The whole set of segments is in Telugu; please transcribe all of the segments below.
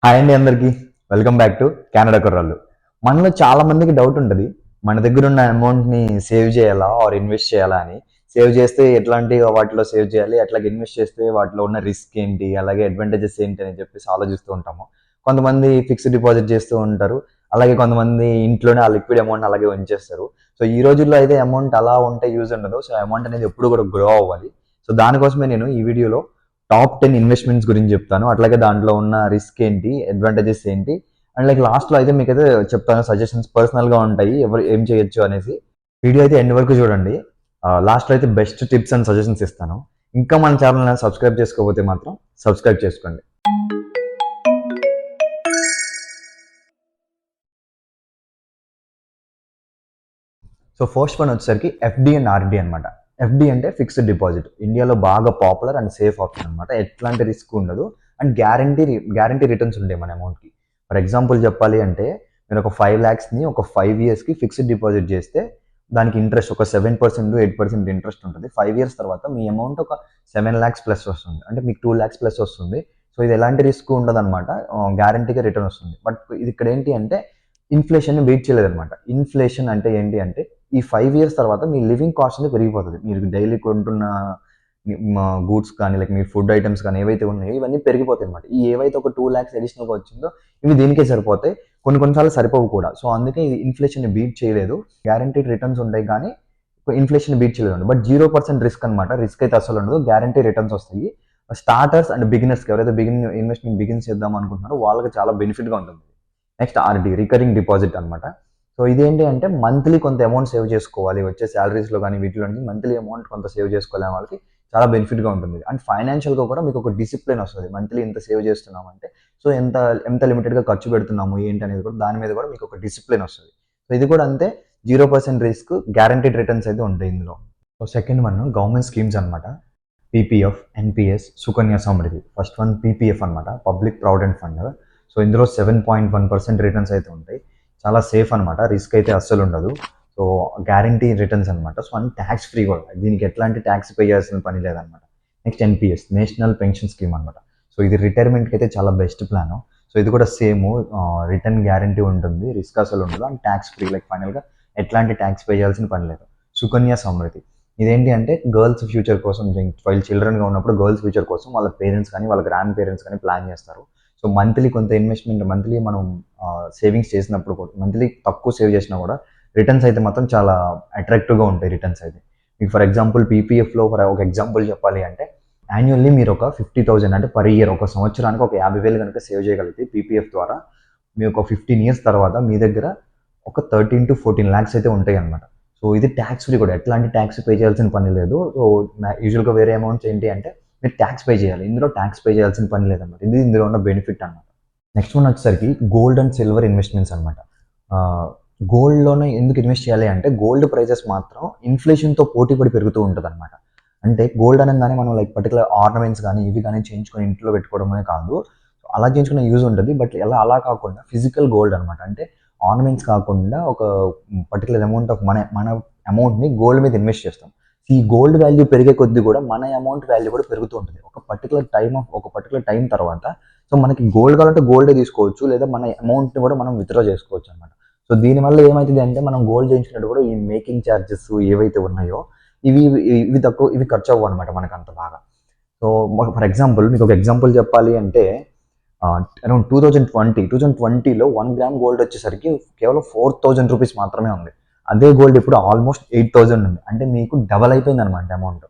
హాయ్ అండి అందరికీ. వెల్కమ్ బ్యాక్ టు కెనడా కుర్రాళ్ళు. మనలో చాలా మందికి డౌట్ ఉంటది. మన దగ్గర ఉన్న అమౌంట్‌ని సేవ్ చేయాలా? ఆర్ ఇన్వెస్ట్ చేయాలా అని. సేవ్ చేస్తే ఎట్లాంటి వాటిలో సేవ్ చేయాలి? అట్లాగే ఇన్వెస్ట్ చేస్తే వాటిలో ఉన్న రిస్క్ ఏంటి? అలాగే అడ్వాంటేజెస్ ఏంటి అని చెప్పేసి ఆలోచిస్తూ ఉంటాము. కొంతమంది ఫిక్స్డ్ డిపాజిట్ చేస్తూ ఉంటారు. అలాగే కొంతమంది ఇంట్లోనే ఆ లిక్విడ్ అమౌంట్ అలాగే ఉంచేస్తారు. సో ఈ రోజుల్లో అయితే అమౌంట్ అలా ఉంటే యూజ్ ఉండదు. సో అమౌంట్ అనేది ఎప్పుడు కూడా గ్రో అవ్వాలి. సో దానికోసమే నేను ఈ వీడియోలో టాప్ 10 ఇన్వెస్ట్మెంట్స్ గురించి చెప్తాను. అట్లాగే దాంట్లో ఉన్న రిస్క్ ఏంటి, అడ్వాంటేజెస్ ఏంటి, అండ్ లైక్ లాస్ట్‌లో అయితే మీకైతే చెప్తాను సజెషన్స్ పర్సనల్‌గా ఉంటాయి. ఎవరు ఏం చేయొచ్చు అనేసి. వీడియో అయితే ఎండ్ వరకు చూడండి. లాస్ట్‌లో అయితే బెస్ట్ టిప్స్ అండ్ సజెషన్స్ ఇస్తాను. ఇంకా మన ఛానల్‌ని సబ్స్క్రైబ్ చేసుకోకపోతే మాత్రం సబ్స్క్రైబ్ చేసుకోండి. సో ఫస్ట్ వన్ వచ్చేసరికి ఎఫ్‌డి అండ్ ఆర్‌డి అనమాట. ఎఫ్‌డి అంటే ఫిక్స్డ్ డిపాజిట్. ఇండియాలో బాగా పాపులర్ అండ్ సేఫ్ ఆప్షన్ అనమాట. ఎట్లాంటి రిస్క్ ఉండదు. అండ్ గ్యారంటీ రిటర్న్స్ ఉంటాయి మన అమౌంట్‌కి. ఫర్ ఎగ్జాంపుల్ చెప్పాలి అంటే మీరు ఒక 5,00,000ని ఒక 5 ఇయర్స్‌కి ఫిక్స్డ్ డిపాజిట్ చేస్తే దానికి ఇంట్రెస్ట్ ఒక 7%, 8% ఇంట్రెస్ట్ ఉంటుంది. 5 ఇయర్స్ తర్వాత మీ అమౌంట్ ఒక 7,00,000 ప్లస్ వస్తుంది. అంటే మీకు 2,00,000 ప్లస్ వస్తుంది. సో ఇది ఎలాంటి రిస్క్ ఉండదనమాట. గ్యారంటీగా రిటర్న్ వస్తుంది. బట్ ఇది ఇక్కడ ఏంటి అంటే ఇన్ఫ్లేషన్‌ని బీట్ చేయలేదనమాట. ఇన్ఫ్లేషన్ అంటే ఏంటి అంటే ఈ 5 ఇయర్స్ తర్వాత మీ లివింగ్ కాస్ట్ అనేది పెరిగిపోతది. మీరు డైలీ కొంటున్న గూడ్స్ కానీ, లైక్ మీ ఫుడ్ ఐటెమ్స్ కానీ ఏవైతే ఉన్నాయో ఇవన్నీ పెరిగిపోతాయన్నమాట. ఈ ఏవైతే ఒక 2,00,000 అడిషనల్‌గా వచ్చిందో ఇవి దీనికే సరిపోతాయి. కొన్ని సార్లు సరిపోవు కూడా. సో అందుకే ఇది ఇన్ఫ్లేషన్‌ని బీట్ చేయలేదు. గ్యారంటీడ్ రిటర్న్స్ ఉంటాయి కానీ ఇన్ఫ్లేషన్‌ని బీట్ చేయలేదండి. బట్ 0% రిస్క్ అనమాట. రిస్క్ అయితే అస్సలు ఉండదు. గ్యారంటీ రిటర్న్స్ వస్తాయి. స్టార్టర్స్ అండ్ బిగినర్స్‌కి ఎవరైతే ఇన్వెస్ట్‌మెంట్ చేద్దాం అనుకుంటున్నారో వాళ్ళకి చాలా బెనిఫిట్‌గా ఉంటుంది. నెక్స్ట్ ఆర్‌డి రికరింగ్ డిపాజిట్ అనమాట. సో ఇదేంటి అంటే మంత్లీ కొంత అమౌంట్ సేవ్ చేసుకోవాలి. వచ్చే సాలరీస్‌లో గానీ వీటిలో నుంచి మంత్లీ అమౌంట్ కొంత సేవ్ చేసుకోలేని వాళ్ళకి చాలా బెనిఫిట్‌గా ఉంటుంది. అండ్ ఫైనాన్షియల్‌గా కూడా మీకు ఒక డిసిప్లిన్ వస్తది. మంత్లీ ఇంత సేవ్ చేస్తున్నామంటే సో ఎంత ఎంత లిమిటెడ్‌గా ఖర్చు పెడుతున్నాము ఏంటి అనేది కూడా దాని మీద కూడా మీకు ఒక డిసిప్లిన్ వస్తది. సో ఇది కూడా అంతే 0% రిస్క్ గ్యారంటీడ్ రిటర్న్స్ అయితే ఉంటాయి ఇందులో. So second one government schemes అనమాట. PPF, NPS, Sukanya Samriddhi. First one PPF అనమాట. Public provident fund. సో ఇందులో 7.1% రిటర్న్స్ అయితే ఉంటాయి. చాలా సేఫ్ అనమాట. రిస్క్ అయితే అస్సలు ఉండదు. సో గ్యారంటీ రిటర్న్స్ అనమాట. సో అన్ని ట్యాక్స్ ఫ్రీ కూడా. దీనికి ఎట్లాంటి ట్యాక్స్ పే చేయాల్సిన పని లేదనమాట. Next NPS national pension scheme అనమాట. సో ఇది రిటైర్మెంట్‌కి అయితే చాలా బెస్ట్ ప్లాన్. సో ఇది కూడా సేమ్ రిటర్న్ గ్యారంటీ ఉంటుంది. రిస్క్ అసలు ఉండదు. అండ్ ట్యాక్స్ ఫ్రీ లైక్ ఫైనల్‌గా ఎట్లాంటి ట్యాక్స్ పే చేయాల్సిన పని లేదు. సుకన్య సమృద్ధి ఇదేంటి అంటే గర్ల్స్ ఫ్యూచర్ కోసం వైల్ చిల్డ్రన్‌గా ఉన్నప్పుడు గర్ల్స్ ఫ్యూచర్ కోసం వాళ్ళ పేరెంట్స్ కానీ, వాళ్ళ గ్రాండ్ పేరెంట్స్ కానీ ప్లాన్ చేస్తారు. సో మంత్లీ కొంత ఇన్వెస్ట్‌మెంట్ మంత్లీ మనం సేవింగ్స్ చేసినప్పుడు కూడా మంత్లీ తక్కువ సేవ్ చేసినా కూడా రిటర్న్స్ అయితే మాత్రం చాలా అట్రాక్టివ్‌గా ఉంటాయి రిటర్న్స్ అయితే. మీకు ఫర్ ఎగ్జాంపుల్ పీపీఎఫ్‌లో ఒక ఎగ్జాంపుల్ చెప్పాలి అంటే యాన్యువల్లీ మీరు ఒక 50,000 అంటే పర్ ఇయర్ ఒక సంవత్సరానికి ఒక 50,000 గనుక సేవ్ చేయగలిగితే పీపీఎఫ్ ద్వారా మీ ఒక 15 ఇయర్స్ తర్వాత మీ దగ్గర ఒక 13-14 లాక్స్ అయితే ఉంటాయన్నమాట. సో ఇది ట్యాక్స్ ఫ్రీ కూడా. ఎట్లాంటి ట్యాక్స్ పే చేయాల్సిన పని లేదు. సో యూజువల్‌గా వేరే అమౌంట్స్ ఏంటి అంటే మీరు ట్యాక్స్ పే చేయాలి. ఇందులో ట్యాక్స్ పే చేయాల్సిన పని లేదన్నమాట. ఇది ఇందులో ఉన్న బెనిఫిట్ అన్నమాట. నెక్స్ట్ వన్ వచ్చేసరికి గోల్డ్ అండ్ సిల్వర్ ఇన్వెస్ట్మెంట్స్ అనమాట. గోల్డ్‌లోనే ఎందుకు ఇన్వెస్ట్ చేయాలి అంటే గోల్డ్ ప్రైజెస్ మాత్రం ఇన్ఫ్లేషన్‌తో పోటీ పడి పెరుగుతూ ఉంటదన్నమాట. అంటే గోల్డ్ అనంగానే మనం లైక్ పర్టిక్యులర్ ఆర్నమెంట్స్ గానీ, ఇవి గానీ చేయించుకొని ఇంట్లో పెట్టుకోవడమే కాదు. అలా చేయించుకునే యూజ్ ఉంటది. బట్ అలా కాకుండా ఫిజికల్ గోల్డ్ అనమాట. అంటే ఆర్నమెంట్స్ కాకుండా ఒక పర్టిక్యులర్ అమౌంట్ ఆఫ్ మన అమౌంట్‌ని గోల్డ్ మీద ఇన్వెస్ట్ చేస్తాం. ఈ గోల్డ్ వాల్యూ పెరిగే కొద్దీ కూడా మన అమౌంట్ వాల్యూ కూడా పెరుగుతూ ఉంటుంది. ఒక పర్టిక్యులర్ టైమ్ తర్వాత సో మనకి గోల్డ్ కావాలంటే గోల్డే తీసుకోవచ్చు. లేదా మన అమౌంట్‌ని కూడా మనం విత్‌డ్రా చేసుకోవచ్చు అనమాట. సో దీనివల్ల ఏమైతది అంటే మనం గోల్డ్ చేయించుకున్నప్పుడు కూడా ఈ మేకింగ్ చార్జెస్ ఏవైతే ఉన్నాయో ఇవి ఇవి ఖర్చు అవ్వనమాట మనకంత బాగా. సో ఫర్ ఎగ్జాంపుల్ మీకు ఒక ఎగ్జాంపుల్ చెప్పాలి అంటే అరౌండ్ 2020లో 1 గ్రామ్ గోల్డ్ వచ్చేసరికి కేవలం 4,000 రూపీస్ మాత్రమే ఉంది. అదే గోల్డ్ ఇప్పుడు ఆల్మోస్ట్ 8,000 ఉంది. అంటే మీకు డబల్ అయిపోయిందనమాట అమౌంట్.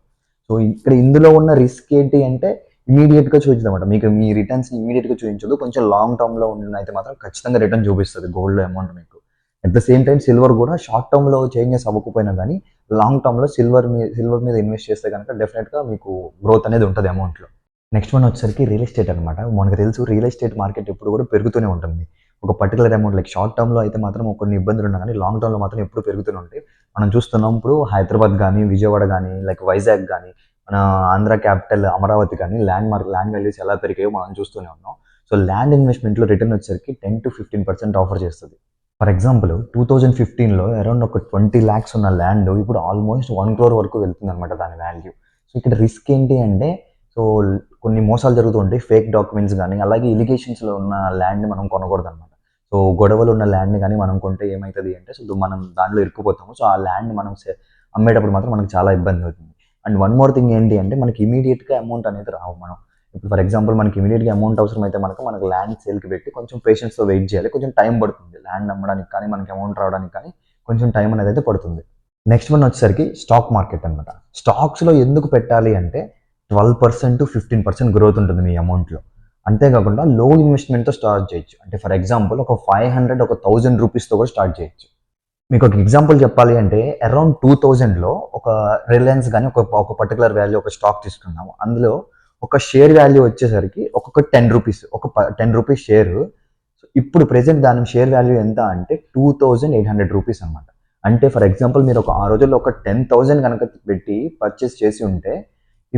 సో ఇక్కడ ఇందులో ఉన్న రిస్క్ ఏంటి అంటే ఇమీడియట్‌గా చూపించదనమాట. మీకు మీ రిటర్న్స్‌ని ఇమీడియట్‌గా చూపించదు. కొంచెం లాంగ్ టర్మ్‌లో అయితే మాత్రం ఖచ్చితంగా రిటర్న్ చూపిస్తది గోల్డ్‌లో అమౌంట్ మీకు. At the same time silver కూడా షార్ట్ టర్మ్‌లో చేంజెస్ అవ్వకపోయినా గానీ లాంగ్ టర్మ్‌లో సిల్వర్ మీద ఇన్వెస్ట్ చేస్తే గనుక డెఫినెట్‌గా మీకు గ్రోత్ అనేది ఉంటది అమౌంట్‌లో. నెక్స్ట్ వన్ వచ్చేసరికి రియల్ ఎస్టేట్ అనమాట. మనకు తెలుసు రియల్ ఎస్టేట్ మార్కెట్ ఎప్పుడు కూడా పెరుగుతూనే ఉంటుంది. ఒక పర్టిక్యులర్ అమౌంట్ లైక్ షార్ట్ టర్మ్‌లో అయితే మాత్రం కొన్ని ఇబ్బందులు ఉన్నా గానీ లాంగ్ టర్మ్‌లో మాత్రం ఎప్పుడు పెరుగుతూనే ఉంటాయి. మనం చూస్తున్నాం ఇప్పుడు హైదరాబాద్ గానీ, విజయవాడ గానీ, లైక్ వైజాగ్ గానీ, మన ఆంధ్ర క్యాపిటల్ అమరావతి కానీ ల్యాండ్ వాల్యూస్ ఎలా పెరిగాయో మనం చూస్తూనే ఉన్నాం. సో ల్యాండ్ ఇన్వెస్ట్‌మెంట్‌లో రిటర్న్ వచ్చేసరికి 10-15% ఆఫర్ చేస్తది. ఫర్ ఎగ్జాంపుల్ 2015లో అరౌండ్ ఒక 20,00,000 ఉన్న ల్యాండ్ ఇప్పుడు ఆల్మోస్ట్ 1 క్రోర్ వరకు వెళ్తుందన్నమాట దాని వాల్యూ. సో ఇక్కడ రిస్క్ ఏంటి అంటే సో సో కొన్ని మోసాలు జరుగుతూ ఉంటాయి, ఫేక్ డాక్యుమెంట్స్ కానీ, అలాగే ఇలిగేషన్స్లో ఉన్న ల్యాండ్ని మనం కొనకూడదు అనమాట. సో గొడవలు ఉన్న ల్యాండ్ని కానీ మనం కొంటే ఏమవుతుంది అంటే, సో మనం దాంట్లో ఇరుక్కుపోతాము. సో ఆ ల్యాండ్ మనం అమ్మేటప్పుడు మాత్రం మనకు చాలా ఇబ్బంది అవుతుంది. అండ్ వన్ మోర్ థింగ్ ఏంటి అంటే, మనకి ఇమీడియట్గా అమౌంట్ అనేది రావు. మనం ఇప్పుడు ఫర్ ఎగ్జాంపుల్ మనకి ఇమీడియట్గా అమౌంట్ అవసరం అయితే మనకు ల్యాండ్ సేల్కి పెట్టి కొంచెం పేషెన్స్తో వెయిట్ చేయాలి. కొంచెం టైం పడుతుంది ల్యాండ్ అమ్మడానికి కానీ, మనకి అమౌంట్ రావడానికి కానీ కొంచెం టైం అనేది అయితే పడుతుంది. నెక్స్ట్ వన్ వచ్చేసరికి స్టాక్ మార్కెట్ అనమాట. స్టాక్స్లో ఎందుకు పెట్టాలి అంటే 12% to 15% గ్రోత్ ఉంటుంది మీ అమౌంట్లో. అంతేకాకుండా లో ఇన్వెస్ట్మెంట్తో స్టార్ట్ చేయొచ్చు. అంటే ఫర్ ఎగ్జాంపుల్ ఒక 500 ఒక 1000 రూపీస్తో కూడా స్టార్ట్ చేయొచ్చు. మీకు ఒక ఎగ్జాంపుల్ చెప్పాలి అంటే అరౌండ్ 2000లో ఒక రిలయన్స్ కానీ ఒక పర్టికులర్ వాల్యూ ఒక స్టాక్ తీసుకున్నాము. అందులో ఒక షేర్ వాల్యూ వచ్చేసరికి ఒక్కొక్క 10 రూపీస్, ఒక 10 రూపీస్ షేరు. ఇప్పుడు ప్రెసెంట్ దాని షేర్ వాల్యూ ఎంత అంటే 2800 రూపీస్ అనమాట. అంటే ఫర్ ఎగ్జాంపుల్ మీరు ఆ రోజుల్లో ఒక 10,000 కనుక పెట్టి పర్చేస్ చేసి ఉంటే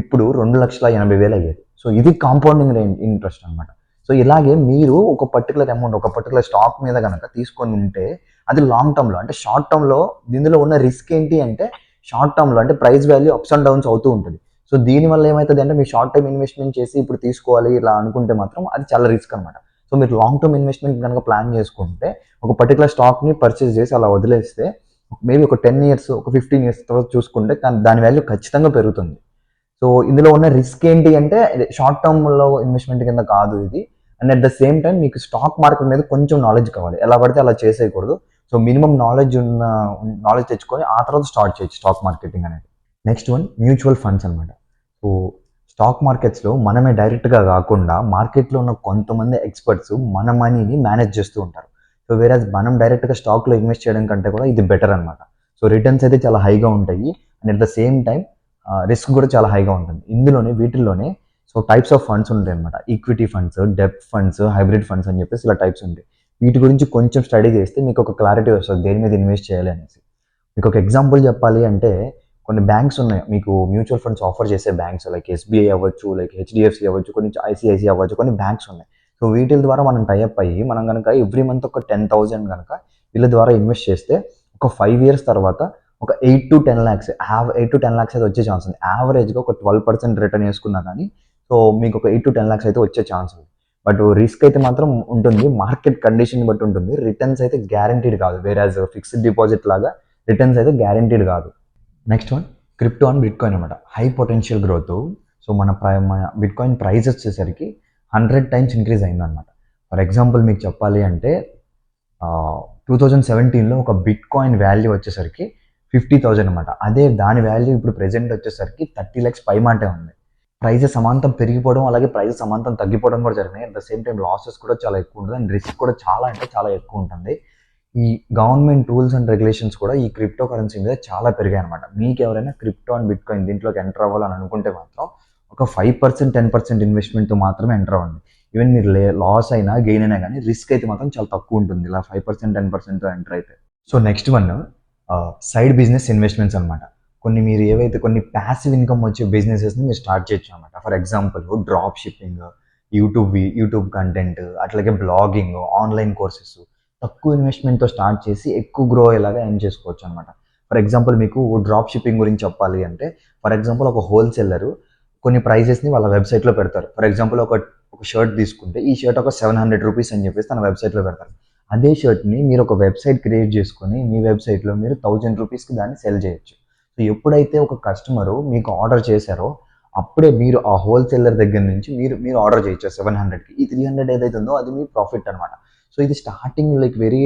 ఇప్పుడు 2,80,000 అయ్యేది. సో ఇది కాంపౌండింగ్ ఇంట్రెస్ట్ అనమాట. సో ఇలాగే మీరు ఒక పర్టికులర్ అమౌంట్ ఒక పర్టికులర్ స్టాక్ మీద కనుక తీసుకొని ఉంటే అది లాంగ్ టర్మ్లో, అంటే షార్ట్ టర్మ్లో దీనిలో ఉన్న రిస్క్ ఏంటి అంటే, షార్ట్ టర్మ్లో అంటే price value ups and downs అవుతూ ఉంటుంది. సో దీనివల్ల ఏమవుతుంది అంటే, మీరు షార్ట్ టర్మ్ ఇన్వెస్ట్మెంట్ చేసి ఇప్పుడు తీసుకోవాలి ఇలా అనుకుంటే మాత్రం అది చాలా రిస్క్ అనమాట. సో మీరు లాంగ్ టర్మ్ ఇన్వెస్ట్మెంట్ కనుక ప్లాన్ చేసుకుంటే ఒక పర్టికులర్ స్టాక్ని పర్చేస్ చేసి అలా వదిలేస్తే మేబీ ఒక 10 ఇయర్స్ ఒక 15 ఇయర్స్ తర్వాత చూసుకుంటే దాని వాల్యూ ఖచ్చితంగా పెరుగుతుంది. సో ఇందులో ఉన్న రిస్క్ ఏంటి అంటే షార్ట్ టర్మ్లో ఇన్వెస్ట్మెంట్ కింద కాదు ఇది. And at the same time మీకు స్టాక్ మార్కెట్ మీద కొంచెం నాలెడ్జ్ కావాలి. ఎలా పడితే అలా చేసేయకూడదు. సో మినిమం నాలెడ్జ్ తెచ్చుకొని ఆ తర్వాత స్టార్ట్ చేయొచ్చు స్టాక్ మార్కెటింగ్ అనేది. నెక్స్ట్ వన్ మ్యూచువల్ ఫండ్స్ అనమాట. సో స్టాక్ మార్కెట్స్లో మనమే డైరెక్ట్గా కాకుండా మార్కెట్లో ఉన్న కొంతమంది ఎక్స్పర్ట్స్ మన మనీని మేనేజ్ చేస్తూ ఉంటారు. సో వేరే మనం డైరెక్ట్గా స్టాక్లో ఇన్వెస్ట్ చేయడం కంటే కూడా ఇది బెటర్ అనమాట. సో రిటర్న్స్ అయితే చాలా హైగా ఉంటాయి. And at the same time risk కూడా చాలా హైగా ఉంటుంది. వీటిల్లోనే సో టైప్స్ ఆఫ్ ఫండ్స్ ఉంటాయి అనమాట. ఈక్విటీ ఫండ్స్, డెబ్ట్ ఫండ్స్, హైబ్రిడ్ ఫండ్స్ అని చెప్పేసి ఇలా టైప్స్ ఉంటాయి. వీటి గురించి కొంచెం స్టడీ చేస్తే మీకు ఒక క్లారిటీ వస్తుంది దేని మీద ఇన్వెస్ట్ చేయాలి అనేసి. మీకు ఒక ఎగ్జాంపుల్ చెప్పాలి అంటే, కొన్ని బ్యాంక్స్ ఉన్నాయి మీకు మ్యూచువల్ ఫండ్స్ ఆఫర్ చేసే బ్యాంక్స్, లైక్ ఎస్బీఐ అవ్వచ్చు, లైక్ హెచ్డిఎఫ్సి అవ్వచ్చు, కొన్ని ఐసిఐసి అవ్వచ్చు, కొన్ని బ్యాంక్స్ ఉన్నాయి. సో వీటి ద్వారా మనం టైఅప్ అయ్యి మనం కనుక ఎవ్రీ మంత్ ఒక 10,000 కనుక వీళ్ళ ద్వారా ఇన్వెస్ట్ చేస్తే ఒక 5 years తర్వాత ఒక 8 to 10 lakhs 8 to 10 lakhs అయితే వచ్చే ఛాన్స్ ఉంది. యావరేజ్గా ఒక 12% రిటర్న్ వేసుకున్నా కానీ సో మీకు ఒక 8 to 10 lakhs అయితే వచ్చే ఛాన్స్ ఉంది. బట్ రిస్క్ అయితే మాత్రం ఉంటుంది, మార్కెట్ కండిషన్ బట్టి ఉంటుంది. రిటర్న్స్ అయితే గ్యారంటీడ్ కాదు, వేరేజ్ ఫిక్స్డ్ డిపాజిట్ లాగా రిటర్న్స్ అయితే గ్యారంటీడ్ కాదు. Next one crypto and bitcoin అనమాట. High potential growth. సో మన బిట్కాయిన్ ప్రైస్ వచ్చేసరికి 100 times ఇంక్రీజ్ అయిందనమాట. ఫర్ ఎగ్జాంపుల్ మీకు చెప్పాలి అంటే 2017లో ఒక బిట్కాయిన్ వాల్యూ వచ్చేసరికి 50,000 అనమాట. అదే దాని వాల్యూ ఇప్పుడు ప్రెజెంట్ వచ్చేసరికి 30 lakhs పై మాటే ఉంది. ప్రైజెస్ సమాంతం పెరిగిపోవడం, అలాగే ప్రైజెస్ సమాంతం తగ్గిపోవడం కూడా జరిగినాయి. At the same time losses కూడా చాలా ఎక్కువ ఉంటుంది అండ్ రిస్క్ కూడా చాలా అంటే చాలా ఎక్కువ ఉంటుంది. ఈ గవర్నమెంట్ రూల్స్ అండ్ రెగ్యులేషన్స్ కూడా ఈ క్రిప్టో కరెన్సీ మీద చాలా పెరిగాయి అనమాట. మీకు ఎవరైనా క్రిప్టో అండ్ బిట్కాయిన్ దీంట్లోకి ఎంటర్ అవ్వాలని అనుకుంటే మాత్రం ఒక 5%, 10% ఇన్వెస్ట్మెంట్తో మాత్రమే ఎంటర్ అవ్వండి. ఈవెన్ మీరు లాస్ అయినా గెయిన్ అయినా కానీ రిస్క్ అయితే మాత్రం చాలా తక్కువ ఉంటుంది ఇలా 5%, 10%తో ఎంటర్ అయితే. So next one side business investments అనమాట. మీరు ఏవైతే కొన్ని ప్యాసివ్ ఇన్కమ్ వచ్చే బిజినెసెస్ని మీరు స్టార్ట్ చేయొచ్చు అనమాట. For example drop shipping, YouTube content, అట్లాగే బ్లాగింగ్, ఆన్లైన్ కోర్సెస్ తక్కువ ఇన్వెస్ట్మెంట్తో స్టార్ట్ చేసి ఎక్కువ గ్రో అయ్యేలాగా ఎర్న్ చేసుకోవచ్చు అనమాట. ఫర్ ఎగ్జాంపుల్ మీకు డ్రాప్ షిప్పింగ్ గురించి చెప్పాలి అంటే, ఫర్ ఎగ్జాంపుల్ ఒక హోల్సేలర్ కొన్ని ప్రైజెస్ని వాళ్ళ వెబ్సైట్లో పెడతారు. ఫర్ ఎగ్జాంపుల్ ఒక షర్ట్ తీసుకుంటే ఈ షర్ట్ ఒక 700 రూపీస్ అని చెప్పేసి తన వెబ్సైట్లో పెడతారు. అదే షర్ట్ని మీరు ఒక వెబ్సైట్ క్రియేట్ చేసుకొని మీ వెబ్సైట్లో మీరు 1000 రూపీస్కి దాన్ని సెల్ చేయొచ్చు. సో ఎప్పుడైతే ఒక కస్టమరు మీకు ఆర్డర్ చేశారో అప్పుడే మీరు ఆ హోల్సేలర్ దగ్గర నుంచి మీరు ఆర్డర్ చేయొచ్చు 700కి. ఈ 300 ఏదైతే ఉందో అది మీ ప్రాఫిట్ అనమాట. సో ఇది starting like very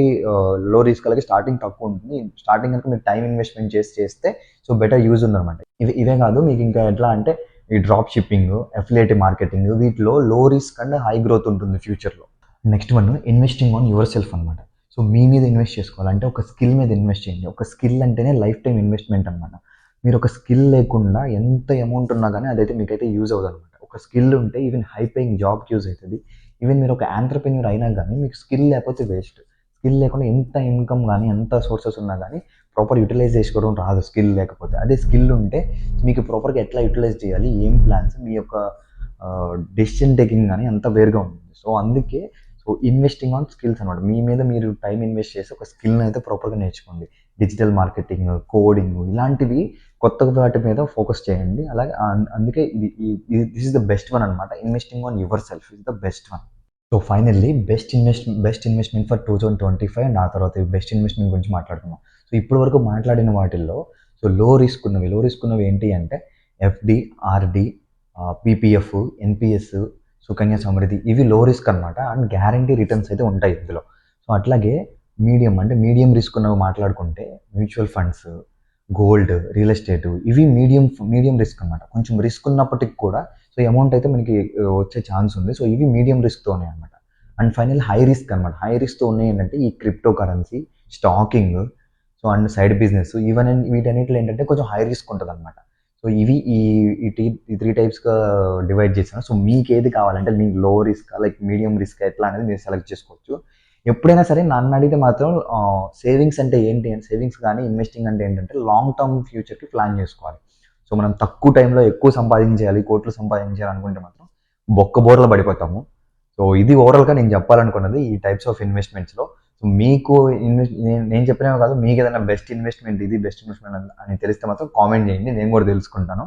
low risk, అలాగే స్టార్టింగ్ తక్కువ ఉంటుంది. స్టార్టింగ్ కనుక మీరు టైం ఇన్వెస్ట్మెంట్ చేస్తే సో బెటర్ యూజ్ ఉందన్నమాట. ఇవే కాదు మీకు ఇంకా ఎట్లా అంటే ఈ డ్రాప్ షిప్పింగ్, అఫిలియేటివ్ మార్కెటింగ్, వీటిలో లో రిస్క్ అండ్ హై గ్రోత్ ఉంటుంది ఫ్యూచర్లో. Next one investing on your self అనమాట. సో మీ మీద ఇన్వెస్ట్ చేసుకోవాలంటే ఒక స్కిల్ మీద ఇన్వెస్ట్ చేయండి. ఒక స్కిల్ అంటేనే లైఫ్ టైం ఇన్వెస్ట్మెంట్ అనమాట. మీరు ఒక స్కిల్ లేకుండా ఎంత అమౌంట్ ఉన్నా కానీ అదైతే మీకైతే యూజ్ అవుతుంది అనమాట. ఒక స్కిల్ ఉంటే ఈవెన్ హై పేయింగ్ జాబ్కి యూజ్ అవుతుంది. ఈవెన్ మీరు ఒక ఆంట్రప్రెన్యూర్ అయినా కానీ మీకు స్కిల్ లేకపోతే వేస్ట్. స్కిల్ లేకుండా ఎంత ఇన్కమ్ కానీ ఎంత సోర్సెస్ ఉన్నా కానీ ప్రాపర్ యూటిలైజ్ చేసుకోవడం రాదు స్కిల్ లేకపోతే. అదే స్కిల్ ఉంటే మీకు ప్రాపర్గా ఎట్లా యూటిలైజ్ చేయాలి, ఏం ప్లాన్స్, మీ యొక్క డెసిషన్ టేకింగ్ కానీ అంత వేరుగా ఉంటుంది. సో అందుకే ఇన్వెస్టింగ్ ఆన్ స్కిల్స్ అనమాట. మీ మీద మీరు టైం ఇన్వెస్ట్ చేసి ఒక స్కిల్ని అయితే ప్రాపర్గా నేర్చుకోండి. డిజిటల్ మార్కెటింగ్, కోడింగ్ ఇలాంటివి కొత్త వాటి మీద ఫోకస్ చేయండి. అలాగే అందుకే this is the best one అనమాట. Investing on yourself is the best one. So finally best investment for 2025 and ఆ తర్వాత బెస్ట్ ఇన్వెస్ట్మెంట్ గురించి మాట్లాడుకుందాం. సో ఇప్పటి వరకు మాట్లాడిన వాటిల్లో లో రిస్క్ ఉన్నవి ఏంటి అంటే FD, RD, PPF, NPS, Sukanya Samriddhi ఇవి లో రిస్క్ అనమాట. అండ్ గ్యారంటీ రిటర్న్స్ అయితే ఉంటాయి ఇందులో. సో అట్లాగే మీడియం రిస్క్ ఉన్నవి మాట్లాడుకుంటే mutual funds, gold, real estate ఇవి మీడియం రిస్క్ అనమాట. కొంచెం రిస్క్ ఉన్నప్పటికి కూడా సో అమౌంట్ అయితే మనకి వచ్చే ఛాన్స్ ఉంది. సో ఇవి మీడియం రిస్క్తో ఉన్నాయి అనమాట. అండ్ ఫైనల్ హై రిస్క్ అనమాట. హై రిస్క్తో ఉన్నాయి ఏంటంటే ఈ crypto currency, staking, so and side business వీటన్నిటిలో ఏంటంటే కొంచెం హై రిస్క్ ఉంటుంది అనమాట. సో ఇవి ఈ 3 టైప్స్గా డివైడ్ చేశాను. సో మీకు ఏది కావాలంటే మీకు లో రిస్క్ లైక్ మీడియం రిస్క్ ఎట్లా అనేది మీరు సెలెక్ట్ చేసుకోవచ్చు. ఎప్పుడైనా సరే నన్ను అడిగితే మాత్రం సేవింగ్స్ అంటే ఏంటి అని, సేవింగ్స్ కానీ ఇన్వెస్టింగ్ అంటే ఏంటంటే లాంగ్ టర్మ్ ఫ్యూచర్కి ప్లాన్ చేసుకోవాలి. సో మనం తక్కువ టైంలో ఎక్కువ సంపాదించాలి, కోట్లు సంపాదించాలి అనుకుంటే మాత్రం బొక్కబోర్లో పడిపోతాము. సో ఇది ఓవరాల్గా నేను చెప్పాలనుకున్నది ఈ టైప్స్ ఆఫ్ ఇన్వెస్ట్మెంట్స్లో. సో మీకు నేను చెప్పినవి కాదు, మీకు ఏదైనా బెస్ట్ ఇన్వెస్ట్మెంట్ అని తెలిస్తే మాత్రం కామెంట్ చేయండి, నేను కూడా తెలుసుకుంటాను.